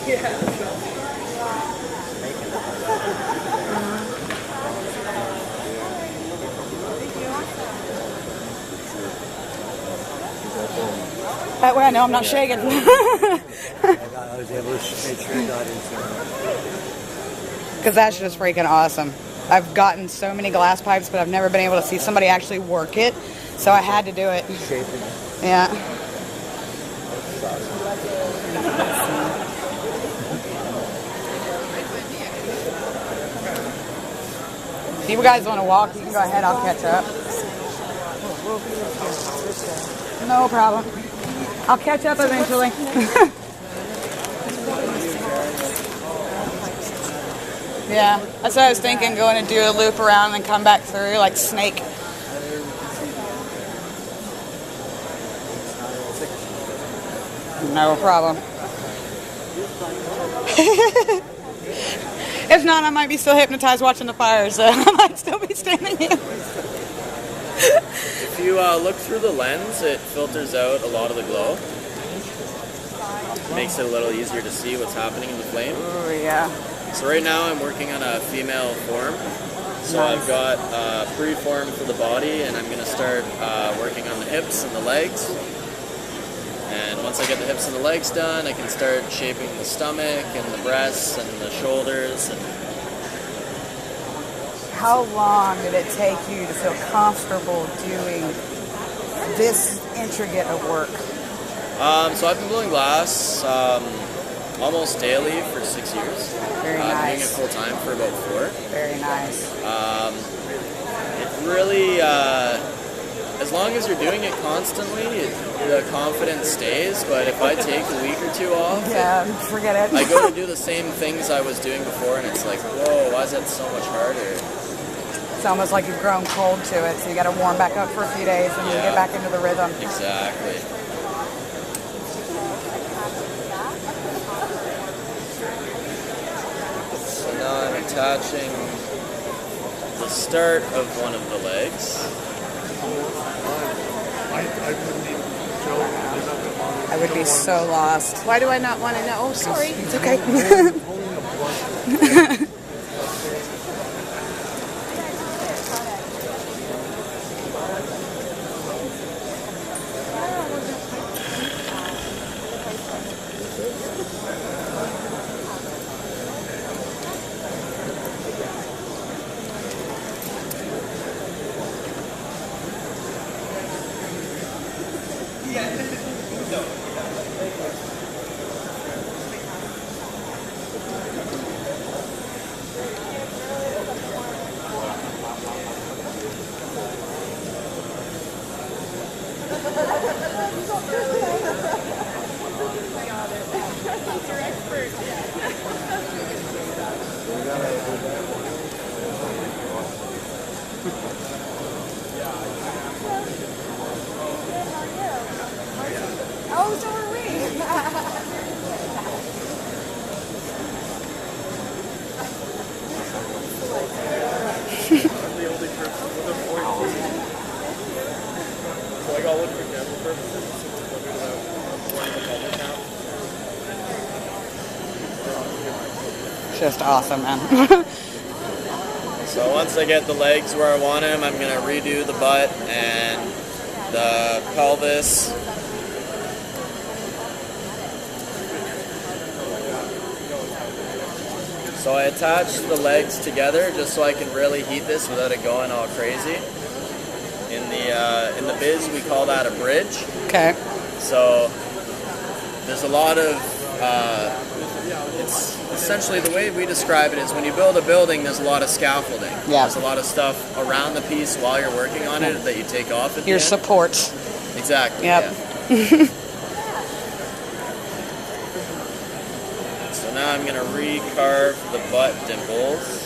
That way I know I'm not shaking. I was able to make sure I got into Because that's just freaking awesome. I've gotten so many glass pipes, but I've never been able to see somebody actually work it. So I had to do it. shaping. Yeah. If you guys want to walk, you can go ahead. I'll catch up. No problem. I'll catch up eventually. Yeah, that's what I was thinking, going to do a loop around and come back through like Snake. No problem. If not, I might be still hypnotized watching the fire, so I might still be standing here. If you look through the lens, it filters out a lot of the glow. Makes it a little easier to see what's happening in the flame. Oh, yeah. So right now I'm working on a female form. So Nice. I've got pre-form for the body, and I'm going to start working on the hips and the legs. And once I get the hips and the legs done, I can start shaping the stomach and the breasts and the shoulders. And How long did it take you to feel comfortable doing this intricate of work? so I've been blowing glass almost daily for 6 years. Very Doing it nice. full time for about 4. Very nice. It really, as long as you're doing it constantly, the confidence stays. But if I take a week or 2 off, Yeah, forget it. I go to do the same things I was doing before, and it's like, whoa, why is that so much harder? It's almost like you've grown cold to it, so you got to warm back up for a few days and then Yeah. get back into the rhythm. Exactly. So now I'm attaching the start of one of the legs. I would be so lost. Why do I not want to know? Oh, sorry. It's okay. Oh, so are we. Just awesome, man. So once I get the legs where I want them, I'm going to redo the butt and the pelvis. So I attach the legs together just so I can really heat this without it going all crazy. In the biz, we call that a bridge. Okay. So there's a lot of, it's essentially the way we describe it is when you build a building, there's a lot of scaffolding. Yeah. There's a lot of stuff around the piece while you're working on it that you take off at the Your end. supports. Exactly. Yep. Yeah. So now I'm going to recarve the butt dimples.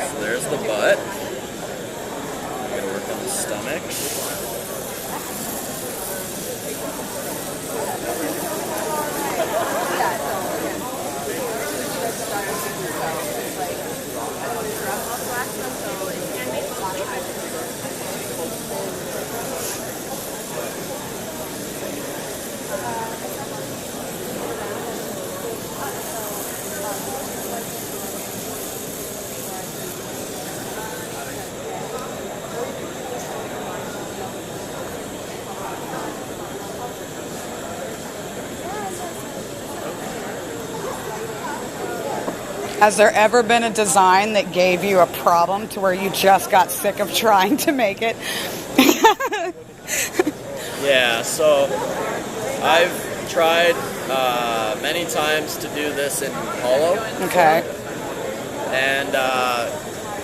So there's the butt. I'm going to work on the stomach. Has there ever been a design that gave you a problem to where you just got sick of trying to make it? Yeah, so I've tried many times to do this in hollow. Okay. And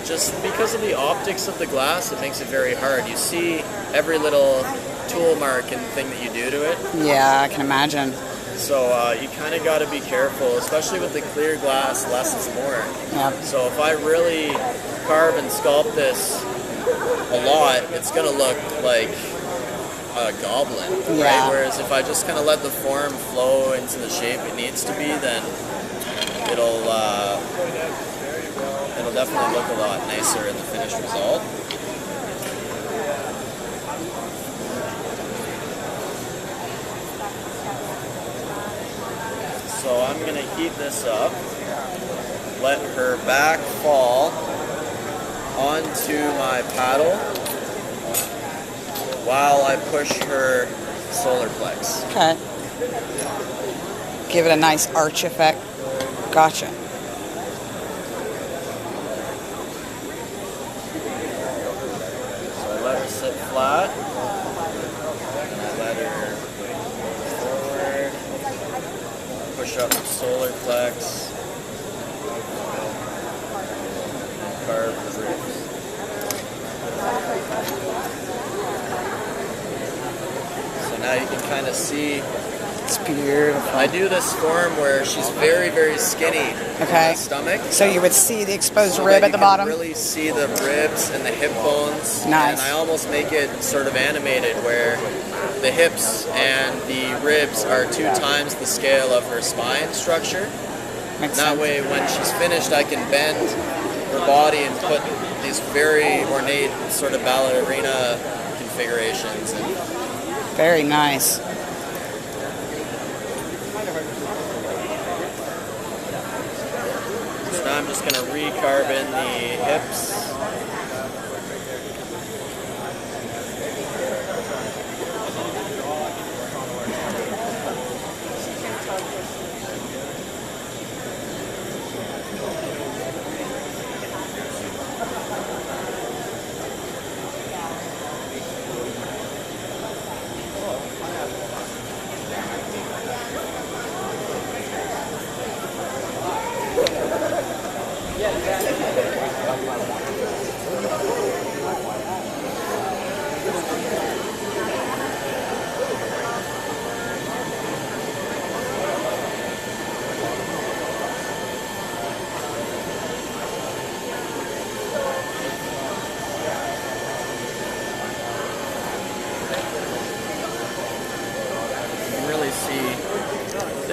just because of the optics of the glass, it makes it very hard. You see every little tool mark and thing that you do to it. Yeah, I can imagine. So you kind of got to be careful, especially with the clear glass, less is more. Yep. So if I really carve and sculpt this a lot, it's going to look like a goblin, Yeah. right? Whereas if I just kind of let the form flow into the shape it needs to be, then it'll definitely look a lot nicer in the finished result. So I'm going to heat this up, let her back fall onto my paddle while I push her solar plex. Okay. Give it a nice arch effect. Gotcha. So I let her sit flat, and I let her forward, push up the solar plex, and carve the ribs. So now you can kind of see, It's beautiful. I do this form where she's very, very skinny Okay. in the stomach. So you would see the exposed So rib that at the you can bottom? really see the ribs and the hip bones. Nice. And I almost make it sort of animated where the hips and the ribs are 2 times the scale of her spine structure. Makes That sense. way, when she's finished, I can bend her body and put these very ornate sort of ballerina configurations. And Very nice. so now I'm just going to recarve in the hips.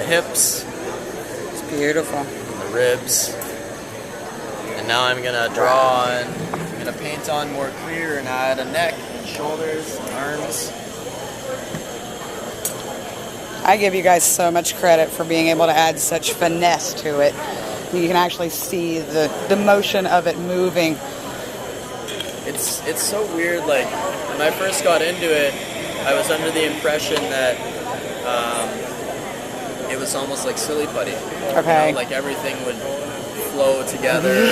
Hips, It's beautiful. the ribs, and now I'm gonna draw and I'm gonna paint on more clear and add a neck and shoulders and arms. I give you guys so much credit for being able to add such finesse to it. You can actually see the motion of it moving. It's so weird. Like when I first got into it, I was under the impression that it was almost like silly putty. Okay. You know, like everything would flow together.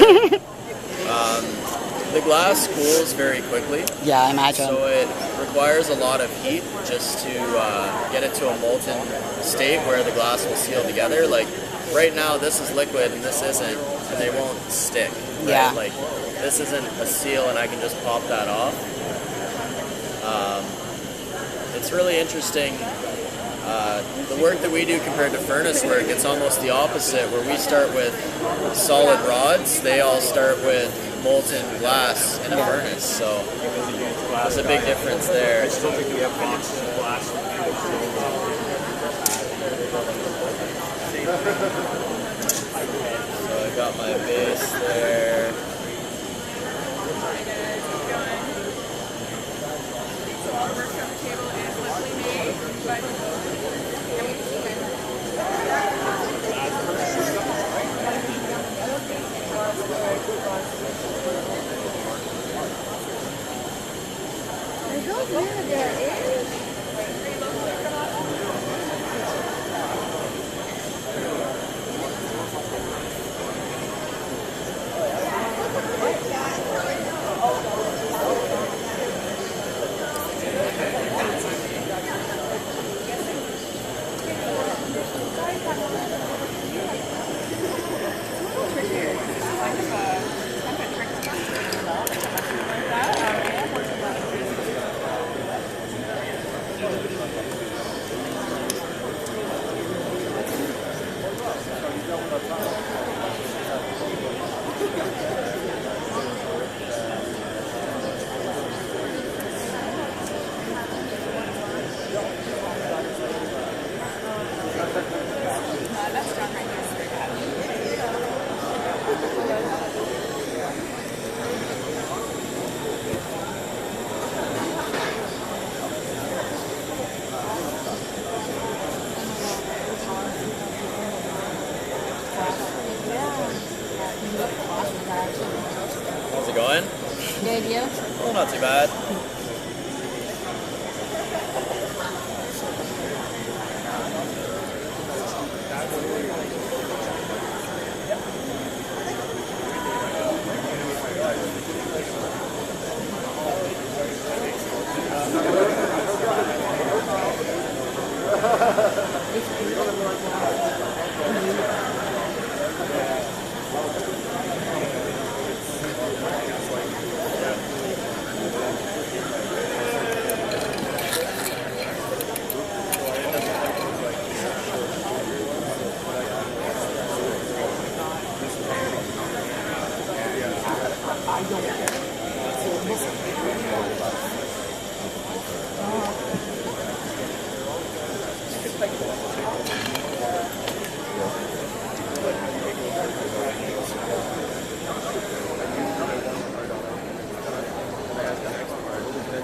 The glass cools very quickly. Yeah, I imagine. So it requires a lot of heat just to get it to a molten state where the glass will seal together. Like right now, this is liquid and this isn't, and they won't stick. Right? Yeah. Like this isn't a seal, and I can just pop that off. It's really interesting. The work that we do compared to furnace work, it's almost the opposite, where we start with solid rods. They all start with molten glass in a furnace, so there's a big difference there. I still think we have glass. So I got my base there.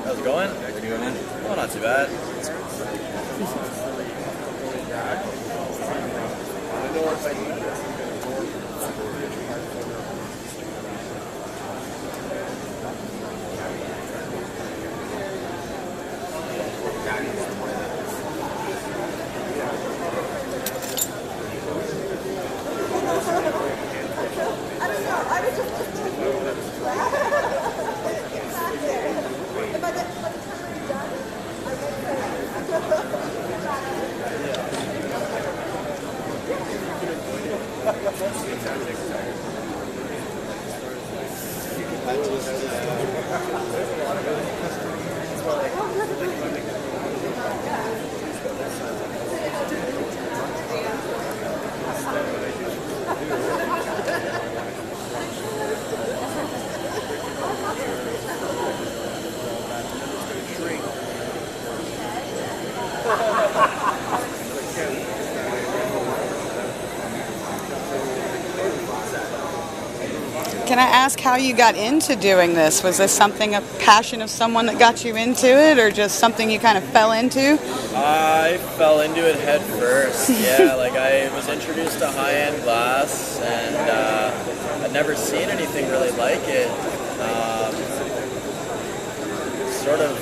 How's it going? Oh, not too bad. Can I ask how you got into doing this? Was this something, a passion of someone that got you into it, or just something you kind of fell into? I fell into it head first. Yeah, like I was introduced to high-end glass, and I'd never seen anything really like it. Sort of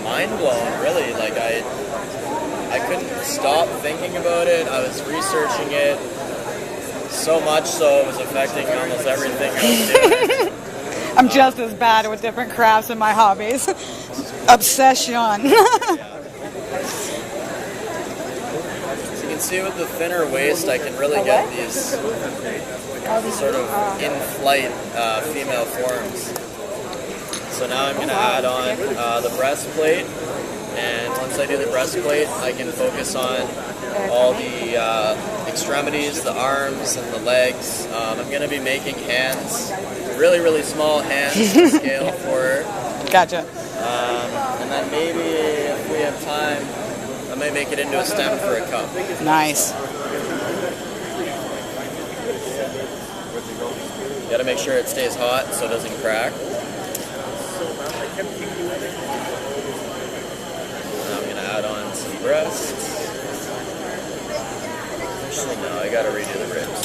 mind blown, really. Like I couldn't stop thinking about it. I was researching it. So much so it was affecting almost everything I was doing. I'm just as bad with different crafts and my hobbies. Obsession. So you can see with the thinner waist I can really get these sort of in-flight female forms. So now I'm going to add on the breastplate, and once I do the breastplate I can focus on all the extremities, the arms and the legs. I'm going to be making hands, really, really small hands to scale for her. Gotcha. And then maybe if we have time, I might make it into a stem for a cup. Nice. You got to make sure it stays hot so it doesn't crack. Now I'm going to add on some breasts. Actually, no, I gotta redo the ribs.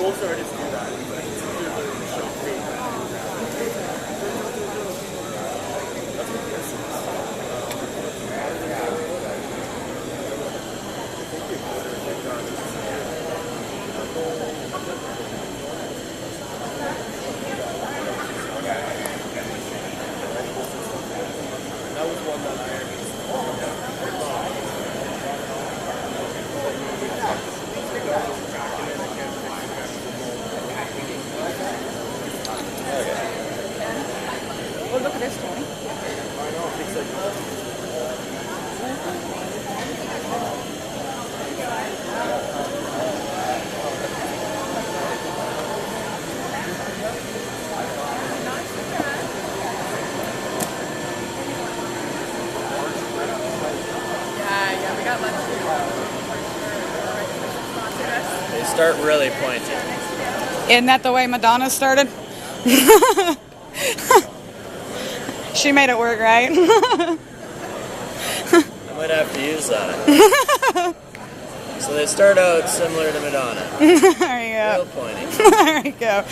Most artists do that. Oh, look at this, Tony. Yeah, we got lunch. They start really pointy. Isn't that the way Madonna started? She made it work, right? I might have to use that. So they start out similar to Madonna. There you go. Real pointy. There you go.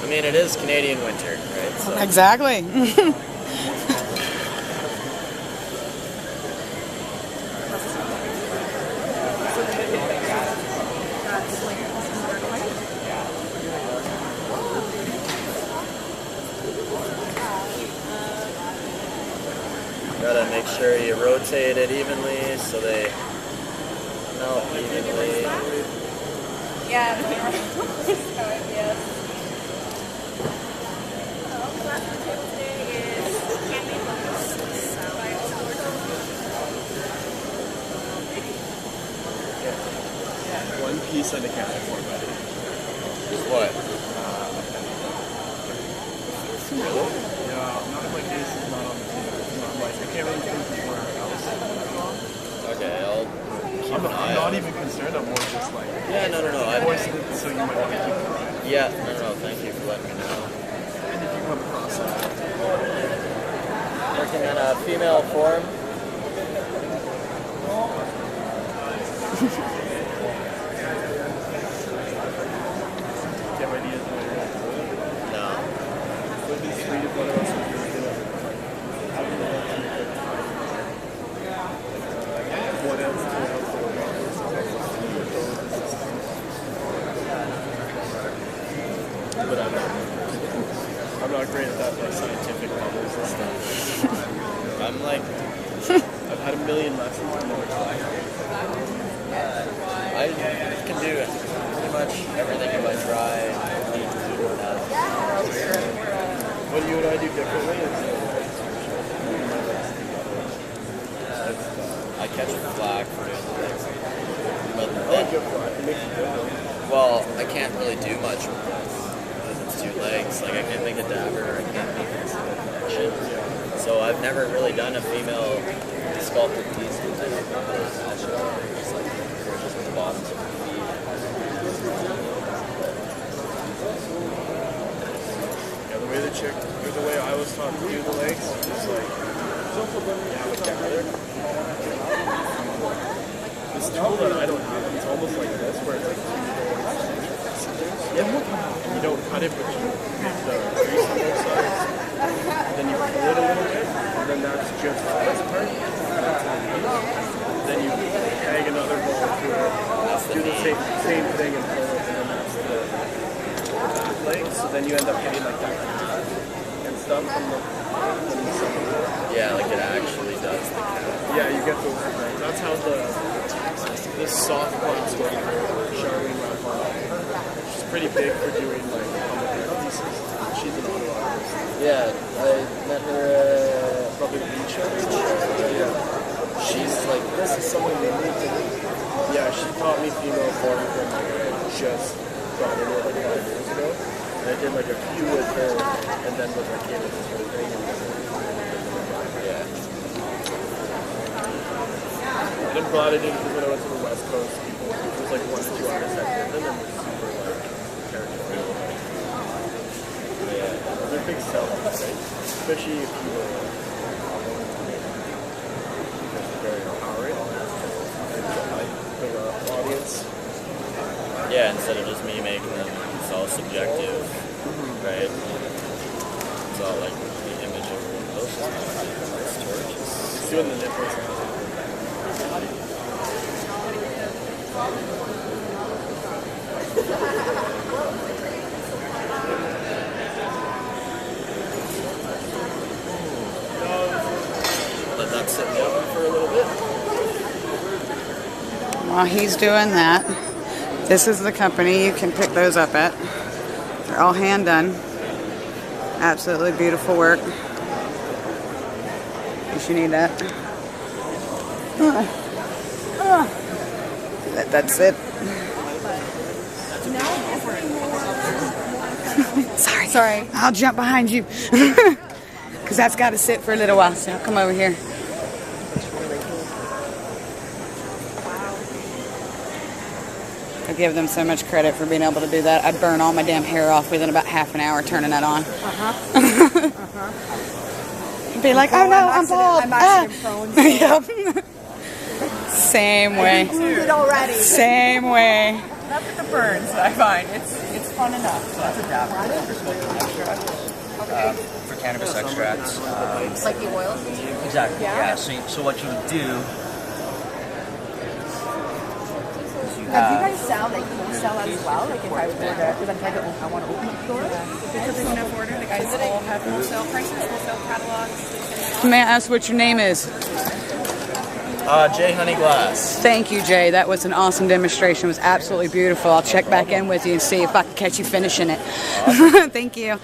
I mean, it is Canadian winter, right? So. Exactly. Gotta make sure you rotate it evenly so they melt evenly. Yeah. Yes. One piece on the counter for buddy. What? Really? Yeah, not if my case is not on the table. It's not like I can't really think of where else. Okay, I'll keep I'm an eye not out. even concerned. I'm more just like. Yeah, no. Voicing it so you might want to keep it right. Yeah, no. Thank you for letting me know. And if you come across that. Working on a female form. Do you have ideas of what you're going to do? No. It would be sweet if one of us was just going to. What else do you have for But I'm not great at that, like scientific bubbles and stuff. I'm like, I've had a million lessons and never tried. I can do pretty much everything if I try. What you and I do differently is I catch flack for doing things. But good. well, I can't really do much because it's two legs. Like I can't make a dabber, I can't make a chin. So I've never really done a female sculpted piece because I don't know how to attach it. It's like just the bottoms of the feet. Yeah, the way I was taught to do the legs is like, you have a gather. This tool that I don't have, it's almost like this, where it's like you don't cut it, but you make the crease on both sides. Then you pull it a little bit, and then that's just this part. Then you hang another ball to it, do the same thing and pull it, and then that's the legs. So then you end up getting like that and stuff from the Yeah, like it actually does the cat. yeah, you get those. That's how this soft glass works for Charlene Raffon. She's pretty big for doing like comic pieces. She's an Ottawa artist. Yeah, I met her Probably beach yeah. She's like, this is something they need to do. Yeah, she taught me female form when I just got into it like 5 years ago. And I did like a few with her, and then with my kid, this whole thing. Yeah. And I'm glad I did because when I went to the West Coast, people, it was like 1 or 2 artists that did them, and it was super like character. Yeah. They're big sellers, right? Especially if you were very empowering. Big audience. Yeah, instead of just me making them, it's all subjective, right? It's all like the image of those torches. It's doing the nipples. Let that sit in the oven for a little bit. While he's doing that, this is the company you can pick those up at. They're all hand done. Absolutely beautiful work. In case you need that. That's it. Sorry. I'll jump behind you. Because that's got to sit for a little while. So I'll come over here. give them so much credit for being able to do that. I'd burn all my damn hair off within about half an hour turning that on. Be like, oh no, I'm bald. I'm actually prone. So. Yep. Same way. It already. Same way. Not with the burns, I find it's fun enough. So that's adapted for smoking extracts, for cannabis extracts. Like the oils? Exactly. Yeah. So what you would do is you Now, do you guys sell, like, wholesale as well? Like, if I were to, because I'm trying to, I want to open a store. Because there's enough order, the guys all have wholesale prices, wholesale catalogs. May I ask what your name is? JHoneyglass. Thank you, Jay. That was an awesome demonstration. It was absolutely beautiful. I'll check back in with you and see if I can catch you finishing it. Thank you.